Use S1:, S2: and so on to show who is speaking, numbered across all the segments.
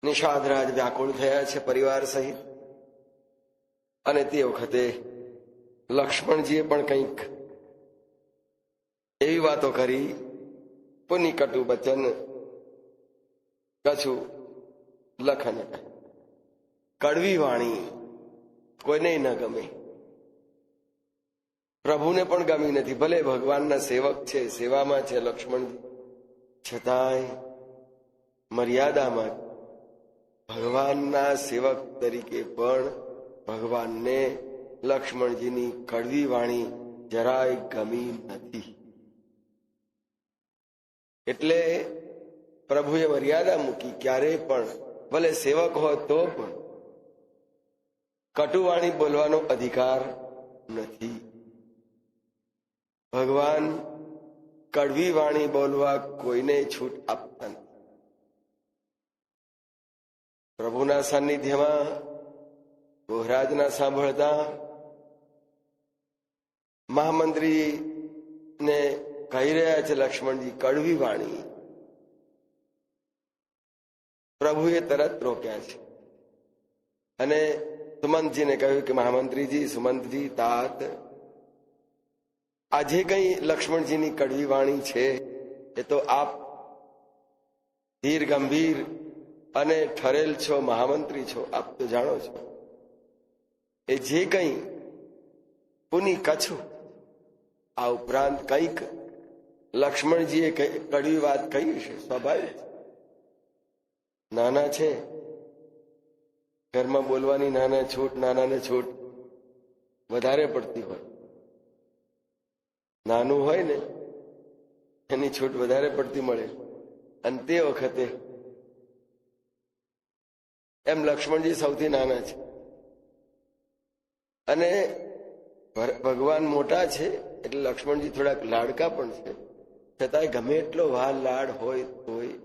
S1: નિષાદરાજ વ્યાકુળ થયા છે પરિવાર સહિત. અને તે વખતે લક્ષ્મણજીએ પણ કંઈક એવી વાતો કરી, પુનિ કટુ બચન કછું લખન, કડવી વાણી કોઈને ન ગમે. પ્રભુને પણ ગમી નથી. ભલે ભગવાનના સેવક છે, સેવામાં છે લક્ષ્મણજી, છતાંય મર્યાદામાં ભગવાનના સેવક તરીકે પણ ભગવાનને લક્ષ્મણજીની કડવી વાણી જરાય ગમી નથી. એટલે પ્રભુએ મર્યાદા મૂકી. ક્યારેય પણ ભલે સેવક હોય તો પણ કટુવાણી બોલવાનો અધિકાર નથી. ભગવાન કડવી વાણી બોલવા કોઈને છૂટ આપતા નથી. પ્રભુના સાનિધ્યમાં ગોહરાજના સાંભળતા મહામંત્રીને કહી રહ્યા છે લક્ષ્મણજી કડવી વાણી. પ્રભુએ તરત રોક્યા છે અને સુમંતજીને કહ્યું કે મહામંત્રીજી, સુમંતજી, તાત, આજે કઈ લક્ષ્મણજીની કડવી વાણી છે એ તો આપ ધીર ગંભીર અને ઠરેલ છો, મહામંત્રી છો, આપ તો જાણો છો. એ જે કંઈ પુનિ કછું, આ ઉપરાંત કંઈક લક્ષ્મણજીએ કડવી વાત કહી છે, સ્વાભાવિક. નાના છે, ઘરમાં બોલવાની નાનાને છૂટ વધારે પડતી હોય. નાનું હોય ને એની છૂટ વધારે પડતી મળે. અને તે વખતે એમ લક્ષ્મણજી સૌથી નાના છે અને ભગવાન મોટા છે એટલે લક્ષ્મણજી થોડાક લાડકા પણ છે. છતાંય ગમે એટલો વાલ લાડ હોય તોય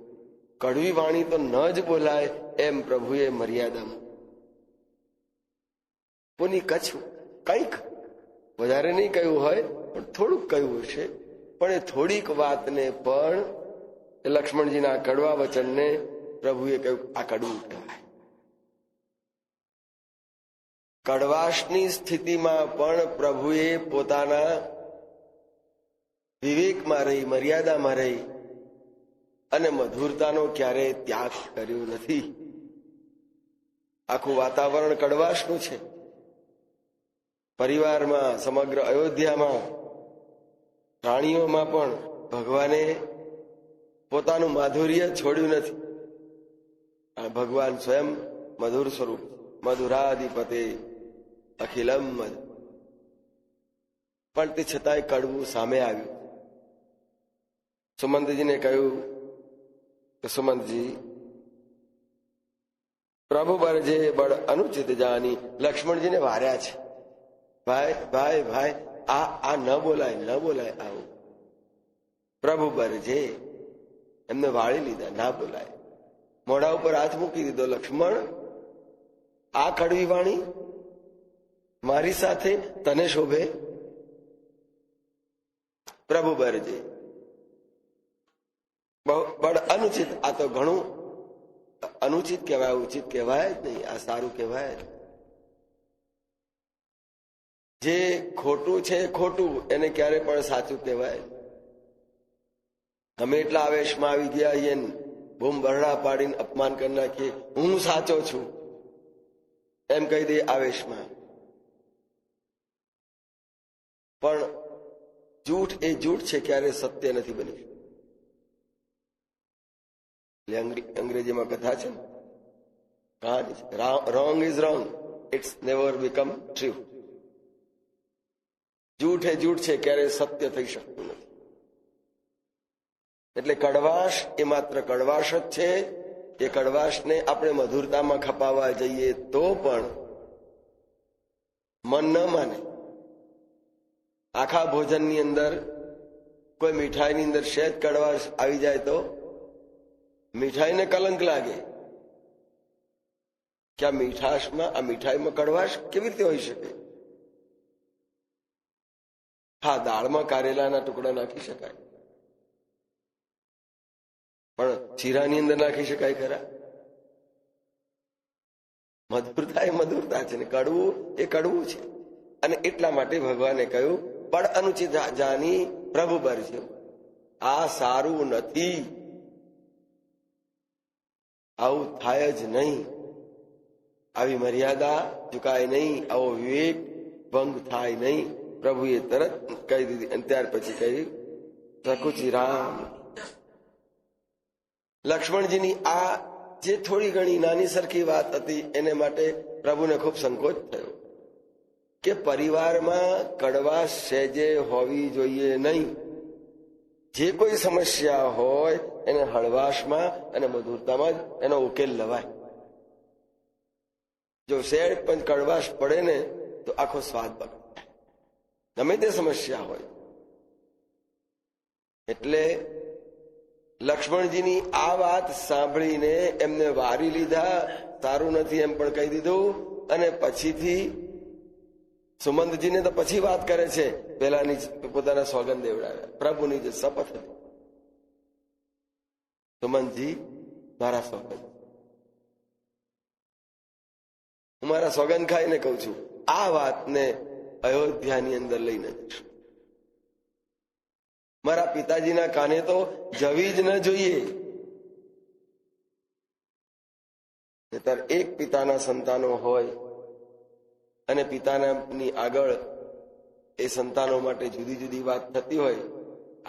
S1: કડવી વાણી તો ન જ બોલાય એમ પ્રભુએ મર્યાદામાં પુની કછું, કંઈક વધારે નહીં કહ્યું હોય પણ થોડુંક કહ્યું હશે. પણ એ થોડીક વાતને પણ લક્ષ્મણજીના કડવા વચનને પ્રભુએ કહ્યું આ કડવું કહેવાય. કડવાશની સ્થિતિમાં પણ પ્રભુએ પોતાના વિવેકમાં રહી, મર્યાદામાં રહી અને મધુરતાનો ક્યારેય ત્યાગ કર્યો નથી. આખું વાતાવરણ કડવાશનું છે. પરિવારમાં, સમગ્ર અયોધ્યામાં, પ્રાણીઓમાં પણ ભગવાને પોતાનું માધુર્ય છોડ્યું નથી. ભગવાન સ્વયં મધુર સ્વરૂપ, મધુરાધિપતે અખિલમ મધ. પણ તે છતાંય કડવું સામે આવ્યું. સુમંતજીને કહ્યું કે સુમંતજી, પ્રભુ બરજે બળ અનુચિત જાની. લક્ષ્મણજીને વાર્યા છે, ભાઈ ભાઈ ભાઈ, આ ન બોલાય આવું. પ્રભુ બરજે, એમને વાળી લીધા, ના બોલાય. મોઢા ઉપર હાથ મૂકી દીધો. લક્ષ્મણ, આ કડવી વાણી મારી સાથે તને શોભે? પ્રભુ બરજે બળ અનુચિત. આ તો ઘણું અનુચિત કહેવાય, ઉચિત કહેવાય જ નહીં. આ સારું કહેવાય. જે ખોટું છે ખોટું, એને ક્યારે પણ સાચું કહેવાય. અમે એટલા આવેશમાં આવી ગયા છીએ, બૂમ બરડા પાડીને અપમાન કરી નાખીએ, હું સાચો છું એમ કહી દે આવેશમાં. પણ જૂઠ એ જૂઠ છે, ક્યારે સત્ય નથી બની. અંગ્રેજીમાં કથા છે ને, કહાની છે, wrong is wrong, it's never become true. જૂઠ એ જૂઠ છે, ક્યારે સત્ય થઈ શકતું નથી. એટલે કડવાશ એ માત્ર કડવાશ જ છે. એ કડવાશને આપણે મધુરતામાં ખપાવવા જઈએ તો પણ મન ન માને. આખા ભોજનની અંદર કોઈ મીઠાઈની અંદર સહેજ કડવાશ આવી જાય તો મીઠાઈને કલંક લાગે કે આ મીઠાઈમાં કડવાશ કેવી રીતે હોઈ શકે? હા, દાળમાં કારેલાના ટુકડા નાખી શકાય, પણ જીરાની અંદર નાખી શકાય ખરા? મધુરતા એ મધુરતા છે ને કડવું એ કડવું છે. અને એટલા માટે ભગવાને કહ્યું બળ અનુચિત જાની પ્રભુ બરજ્યો, આ સારું નથી, આવું થાય જ નહીં, આવી મર્યાદા ચુકાય નહીં, આવો વિવેક ભંગ થાય નહીં. પ્રભુએ તરત કહી દીધી. અને ત્યાર પછી કહ્યું સકુચી રામ. લક્ષ્મણજીની આ જે થોડી ઘણી નાની સરખી વાત હતી એને માટે પ્રભુને ખૂબ સંકોચ થયો કે પરિવારમાં કડવાશ સહેજે હોવી જોઈએ નહીં. જે કોઈ સમસ્યા હોય એને હળવાશમાં અને મધુરતામાં જ એનો ઉકેલ લવાય. જો સહેજ પણ કડવાશ પડે ને તો આખો સ્વાદ બગડે, ગમે તે સમસ્યા હોય. એટલે લક્ષ્મણજીની આ વાત સાંભળીને એમને વારી લીધા. સારું નથી એમ પણ કહી દીધું. અને પછીથી સુમંતજીને તો પછી વાત કરે છે, પેલાની પોતાના સોગંદ દેવડાવ્યા. પ્રભુની જે શપથ હતી, સુમંતજી મારા સોગંદ, હું મારા સોગંદ ખાઈને કઉ છું, આ વાતને અયોધ્યાની અંદર લઈને જઈશું. મારા પિતાજીના કાને તો જવી જ ન જોઈએ. એક પિતાના સંતાનો હોય અને પિતાની આગળ એ સંતાનો માટે જુદી જુદી વાત થતી હોય,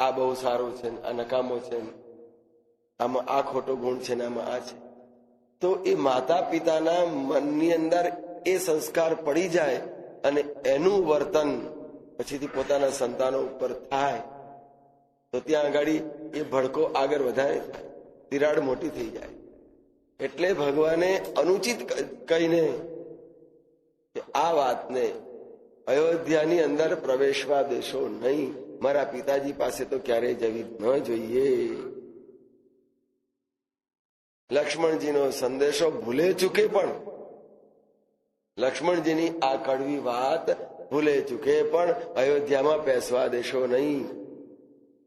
S1: આ બહુ સારું છે, આ નકામો છે, આમાં આ ખોટો ગુણ છે ને આમાં આ છે, તો એ માતા પિતાના મનની અંદર એ સંસ્કાર પડી જાય અને એનું વર્તન પછીથી પોતાના સંતાનો ઉપર થાય તો ત્યાં આગળ એ ભડકો આગળ વધારે થાય, તિરાડ મોટી થઈ જાય. એટલે ભગવાને અનુચિત કહીને આ વાતને અયોધ્યાની અંદર પ્રવેશવા દેશો નહીં, મારા પિતાજી પાસે તો ક્યારેય જવી ન જોઈએ. લક્ષ્મણજીનો સંદેશો ભૂલે ચૂકે પણ, લક્ષ્મણજીની આ કડવી વાત ભૂલે ચૂકે પણ અયોધ્યામાં બેસવા દેશો નહીં.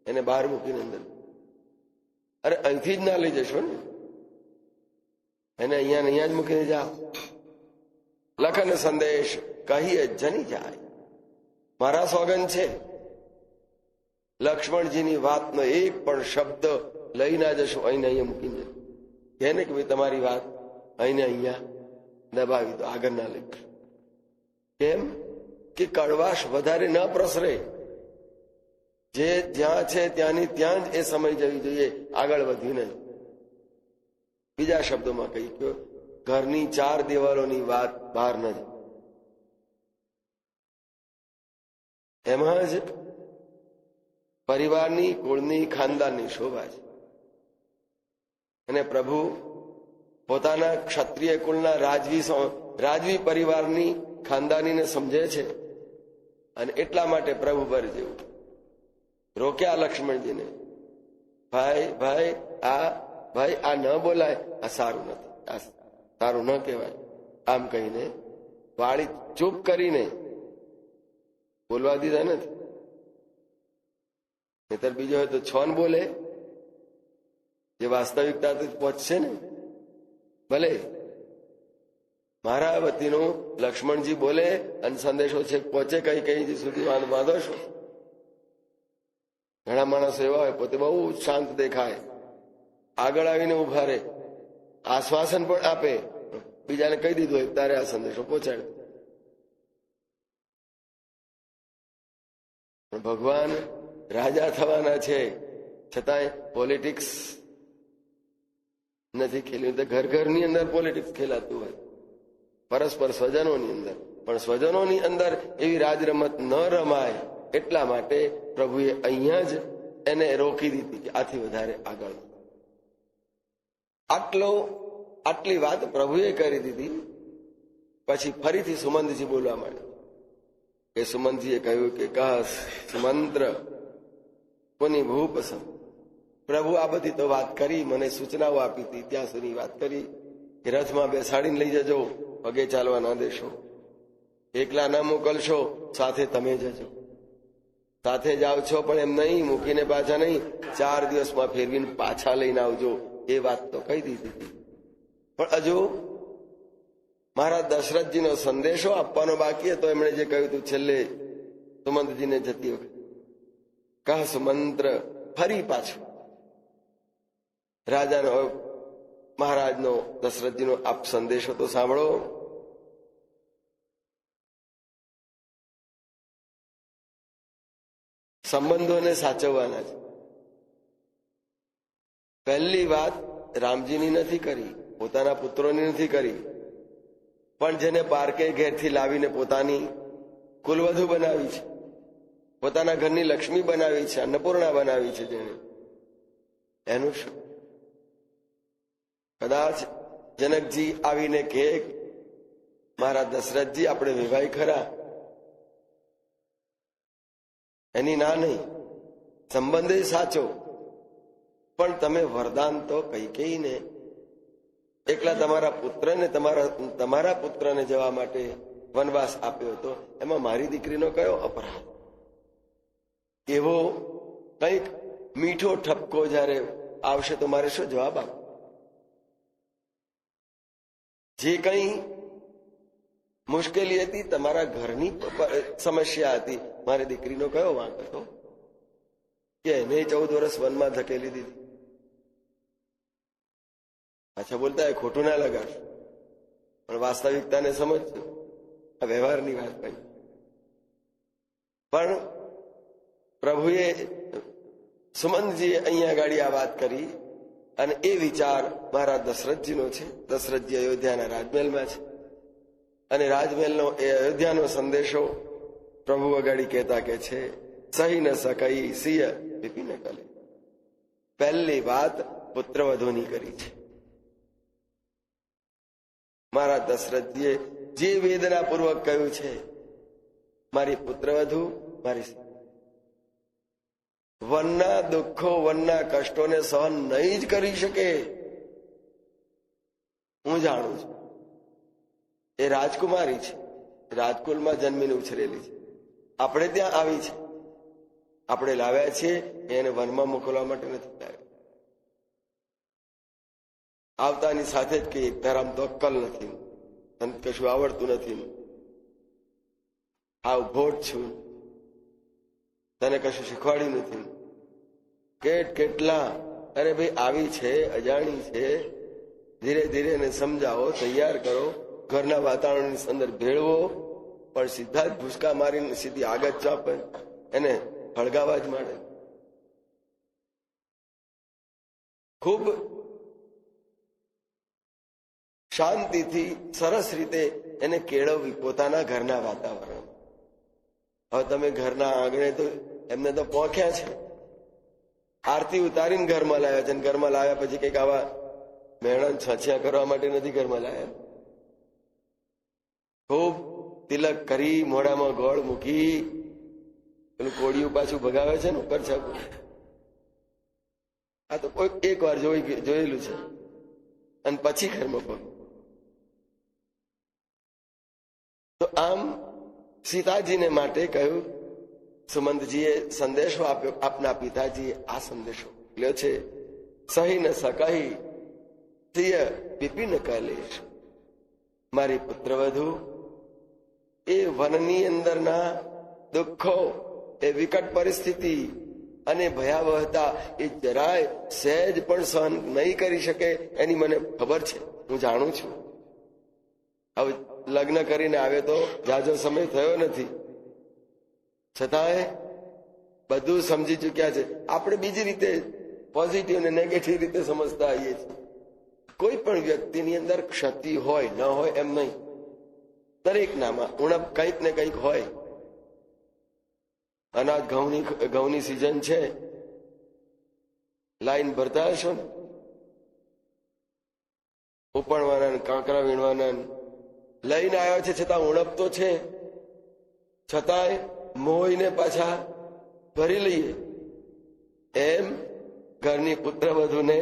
S1: એને બહાર મૂકીને અંદર, અરે અહીંથી જ ના લઈ જશો ને, એને અહીંયા જ મૂકીને જાઓ. લખન સંદેશ કહીએ જની જાય, મારા સોગંદ છે લક્ષ્મણજીની વાતનો એક પણ શબ્દ લઈ ના જશો, અહીંને અહીંયા મૂકીને જશો. કહે કે ભાઈ તમારી વાત અહીંને અહીંયા દબાવી દો, આગળ ના લઈ. કેમ કે કડવાશ વધારે ન પ્રસરે, જે જ્યાં છે ત્યાંની ત્યાં જ એ સમય જવી જોઈએ, આગળ વધીને. બીજા શબ્દોમાં કહી કે ઘરની 4 દિવાલોની વાત બહાર ન જાય, એમાં જ પરિવારની, કુળની, ખાનદાનની શોભા છે. અને પ્રભુ પોતાના ક્ષત્રિય કુળના રાજવી પરિવારની ખાનદાનીને સમજે છે અને એટલા માટે પ્રભુ પર જેવું રોક્યા લક્ષ્મણજીને. ભાઈ આ ન બોલાય, આ સારું નથી, આ સારું ન કહેવાય, આમ કહીને વાળી ચૂપ કરીને બોલવા દીધા નથી. નહીતર બીજો હોય તો છોન બોલે, જે વાસ્તવિકતા પહોંચશે ને. ભલે મારા વતીનું લક્ષ્મણજી બોલે અને સંદેશો છે પહોંચે કઈ સુધી વાંધો શું. ઘણા માણસો એવા હોય પોતે બહુ શાંત દેખાય, આગળ આવીને ઉભા રહે, આશ્વાસન પણ આપે, બીજાને કહી દીધું હોય તારે આ સંદેશો પહોંચાડે. ભગવાન રાજા થવાના છે છતાંય પોલિટિક્સ નથી ખેલ્યું. ઘરની અંદર પોલિટિક્સ ખેલાતું હોય, પરસ્પર સ્વજનોની અંદર, પણ સ્વજનોની અંદર એવી રાજરમત ન રમાય. એટલા માટે પ્રભુએ અહીંયા જ એને રોકી દીધી કે આથી વધારે આગળ. આટલી વાત પ્રભુએ કરી દીધી. પછી ફરીથી સુમંતજી બોલવા માંડ્યા. એ સુમંતજીએ કહ્યું કે કહ સુમંત્ર કોની ભૂપસમ. પ્રભુ આ બધી તો વાત કરી, મને સૂચનાઓ આપી હતી, ત્યાં સુધી વાત કરી કે રથમાં બેસાડીને લઈ જજો, પગે ચાલવા ના દેશો, એકલા ના મોકલશો, સાથે તમે જજો. સાથે જાઓ છો પણ એમ નહીં, મૂકીને પાછા નહીં, 4 દિવસમાં ફેરવીને પાછા લઈને આવજો. એ વાત તો કહી દીધી હતી, પણ હજુ મહારાજ દશરથજીનો સંદેશો આપવાનો બાકી હતો. એમણે જે કહ્યું હતું છેલ્લે સુમંતજીને જતી વખત, કહ સુમંત્ર, ફરી પાછું રાજાનો મહારાજનો દશરથજીનો આપ સંદેશો તો સાંભળો. સંબંધોને સાચવવાના છે. પહેલી વાત રામજીની નથી કરી, પોતાના પુત્રોની નથી કરી, પણ જેને પારકે ઘેરથી લાવીને પોતાની કુલવધુ બનાવી છે, પોતાના ઘરની લક્ષ્મી બનાવી છે, અન્નપૂર્ણા બનાવી છે જેને, એનું શું? કદાચ જનકજી આવીને કહે, મારા દશરથજી આપણે વિવાહ ખરા, એની ના નહીં, સંબંધે સાચો, પણ તમે વરદાન તો કૈકેયીને એકલા તમારા પુત્રને તમારા પુત્રને જવા માટે વનવાસ આપ્યો હતો, એમાં મારી દીકરીનો કયો અપરાધ? એવો કંઈક મીઠો ઠપકો જયારે આવશે તો મારે શું જવાબ આપો? જે કંઈ મુશ્કેલી હતી, તમારા ઘરની સમસ્યા હતી, મારી દીકરીનો કયો વાંક હતો કે એને 14 વર્ષ વનમાં ધકેલી દીધી? પાછા બોલતા ખોટું ના લગાડશો, પણ વાસ્તવિકતાને સમજજો. આ વ્યવહારની વાત કરી, પણ પ્રભુએ, સુમંતજીએ અહીંયા ગાડી આ વાત કરી, અને એ વિચાર મારા દશરથજીનો છે. દશરથજી અયોધ્યાના રાજમહેલમાં છે, અને રાજમહેલનો એ અયોધ્યાનો સંદેશો પ્રભુ અગાડી કહેતા કે છે, સહી ન સકાઈ સિય વિપિન કલે. પહેલી વાત પુત્રવધુની કરી છે. મારા દશરથજીએ જે વેદના પૂર્વક કહ્યું છે, મારી પુત્રવધુ મારી વનના દુઃખો, વનના કષ્ટોને સહન નહીં જ કરી શકે, હું જાણું છું. એ રાજકુમારી છે, રાજકુલમાં જન્મીને ઉછરેલી છે, આપણે ત્યાં આવી છે, આપણે લાવ્યા છીએ, એને વનમાં મોકલવા માટે નથી લાવ્યા. આવતાની સાથે જ કહીએ, તારામ તો અક્કલ નથી, તને કશું આવડતું નથી, આવ ભોટ છું, તને કશું શીખવાડ્યું નથી. કેટલા, અરે ભાઈ આવી છે, અજાણી છે, ધીરે ધીરે એને સમજાવો, તૈયાર કરો, ઘરના વાતાવરણની અંદર ભેળવો, પણ સીધા જ ભૂસકા મારીને સીધી આગળ ચાપે, એને હળગાવા જ માંડે. ખૂબ શાંતિથી સરસ રીતે એને કેળવવી પોતાના ઘરના વાતાવરણ. હવે તમે ઘરના આંગણે તો એમને તો પહોંચ્યા છે, આરતી ઉતારીને ઘરમાં લાવ્યા છે, અને ઘરમાં લાવ્યા પછી કંઈક આવા મેળણ છછ્યા કરવા માટે નથી ઘરમાં લાવ્યા. ખૂબ તિલક કરી, મોઢામાં ગોળ મૂકી, પેલું કોળિયું પાછું ભગાવે છે ને ઉપર છાપું, આ તો કોઈ એક વાર જોયેલું છે, અને પછી ઘરમાં પગ. તો આમ સીતાજીને માટે કહ્યું, સુમંતજીએ સંદેશો આપ્યો, આપના પિતાજીએ આ સંદેશો લ્યો છે, સહી ન સકાઈ સિય વિપિન કલેશ. મારી પુત્રવધુ એ વનની અંદરના દુઃખો, એ વિકટ પરિસ્થિતિ અને ભયાવહતા એ જરાય સહેજ પણ સહન નહીં કરી શકે, એની મને ખબર છે, હું જાણું છું. હવે લગ્ન કરીને આવે તો જાજો સમય થયો નથી, છતાંય બધું સમજી ચૂક્યા છે. આપણે બીજી રીતે પોઝિટિવ ને નેગેટિવ રીતે સમજતા આવીએ છીએ. કોઈ પણ વ્યક્તિની અંદર ક્ષતિ હોય ન હોય એમ નહીં, દરેકનામાં ઉણપ કંઈક ને કંઈક હોય. અનાજ ઘઉંની સિઝન છે, લાઈન ભરતા હશો ને, ઉપણવાના, કાંકરા વીણવાના, લઈને આવ્યા છે, છતાં ઉણપ તો છે, છતાંય મોઈને પાછા ભરી લઈએ. એમ ઘરની પુત્રવધુને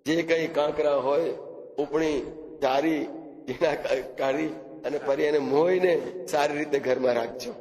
S1: જે કઈ કાંકરા હોય, ઉપણી ચારી કાઢી અને ફરી એને મોઈને સારી રીતે ઘરમાં રાખજો.